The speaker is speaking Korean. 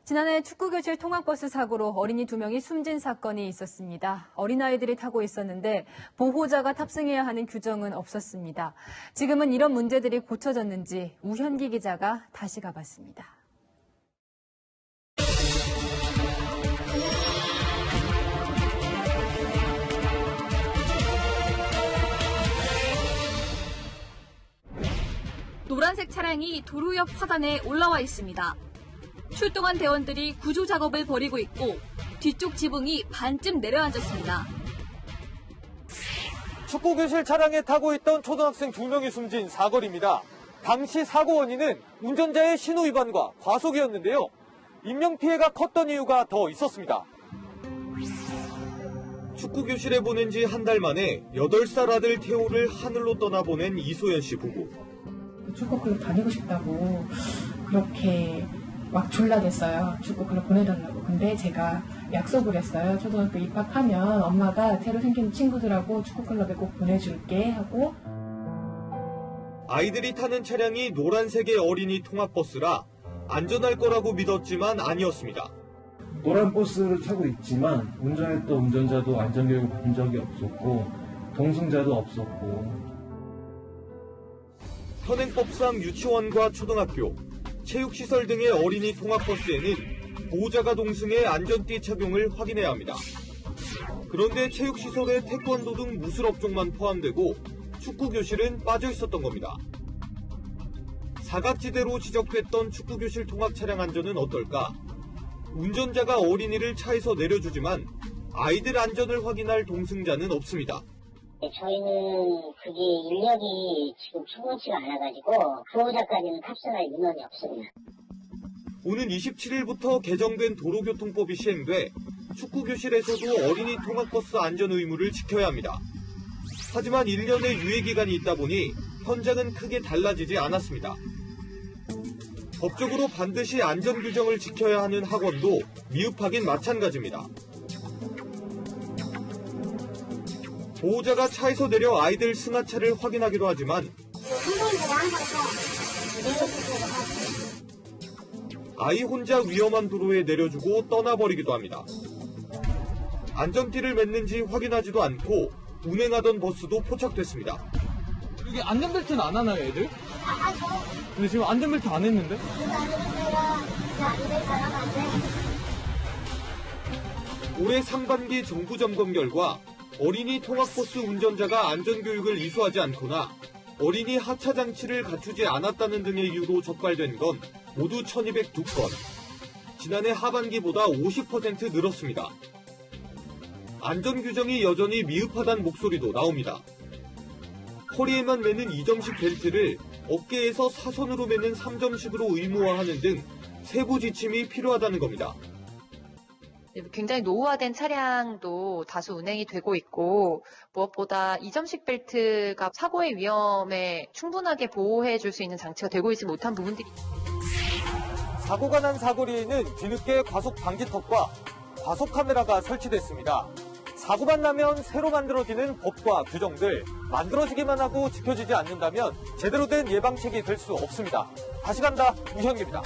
지난해 축구교실 통학버스 사고로 어린이 2명이 숨진 사건이 있었습니다. 어린아이들이 타고 있었는데 보호자가 탑승해야 하는 규정은 없었습니다. 지금은 이런 문제들이 고쳐졌는지 우현기 기자가 다시 가봤습니다. 노란색 차량이 도로 옆 화단에 올라와 있습니다. 출동한 대원들이 구조 작업을 벌이고 있고 뒤쪽 지붕이 반쯤 내려앉았습니다. 축구교실 차량에 타고 있던 초등학생 2명이 숨진 사거리입니다. 당시 사고 원인은 운전자의 신호 위반과 과속이었는데요. 인명피해가 컸던 이유가 더 있었습니다. 축구교실에 보낸 지 한 달 만에 8살 아들 태호를 하늘로 떠나보낸 이소연 씨 부부. 축구클럽 다니고 싶다고 그렇게 막 졸라댔어요. 축구클럽 보내달라고. 근데 제가 약속을 했어요. 초등학교 입학하면 엄마가 새로 생긴 친구들하고 축구클럽에 꼭 보내줄게 하고. 아이들이 타는 차량이 노란색의 어린이 통학버스라 안전할 거라고 믿었지만 아니었습니다. 노란 버스를 타고 있지만 운전했던 운전자도 안전교육을 받은 적이 없었고 동승자도 없었고. 현행법상 유치원과 초등학교, 체육시설 등의 어린이 통학버스에는 보호자가 동승해 안전띠 착용을 확인해야 합니다. 그런데 체육시설에 태권도 등 무술업종만 포함되고 축구교실은 빠져 있었던 겁니다. 사각지대로 지적됐던 축구교실 통학 차량 안전은 어떨까? 운전자가 어린이를 차에서 내려주지만 아이들 안전을 확인할 동승자는 없습니다. 저희는 그게 인력이 지금 충분치가 않아가지고 보호자까지는 탑승할 인원이 없습니다. 오는 27일부터 개정된 도로교통법이 시행돼 축구교실에서도 어린이 통학버스 안전 의무를 지켜야 합니다. 하지만 1년의 유예기간이 있다 보니 현장은 크게 달라지지 않았습니다. 법적으로 반드시 안전규정을 지켜야 하는 학원도 미흡하긴 마찬가지입니다. 보호자가 차에서 내려 아이들 승하차를 확인하기도 하지만 아이 혼자 위험한 도로에 내려주고 떠나버리기도 합니다. 안전띠를 맸는지 확인하지도 않고 운행하던 버스도 포착됐습니다. 이게 안전벨트는 안 하나요, 애들? 근데 지금 안전벨트 안 했는데? 올해 상반기 정부 점검 결과 어린이 통학버스 운전자가 안전교육을 이수하지 않거나 어린이 하차 장치를 갖추지 않았다는 등의 이유로 적발된 건 모두 1202건. 지난해 하반기보다 50% 늘었습니다. 안전규정이 여전히 미흡하다는 목소리도 나옵니다. 허리에만 매는 2점식 벨트를 어깨에서 사선으로 매는 3점식으로 의무화하는 등 세부 지침이 필요하다는 겁니다. 굉장히 노후화된 차량도 다수 운행이 되고 있고 무엇보다 2점식 벨트가 사고의 위험에 충분하게 보호해 줄 수 있는 장치가 되고 있지 못한 부분들이. 사고가 난 사거리에는 뒤늦게 과속 방지턱과 과속 카메라가 설치됐습니다. 사고만 나면 새로 만들어지는 법과 규정들 만들어지기만 하고 지켜지지 않는다면 제대로 된 예방책이 될 수 없습니다. 다시 간다, 우현기입니다.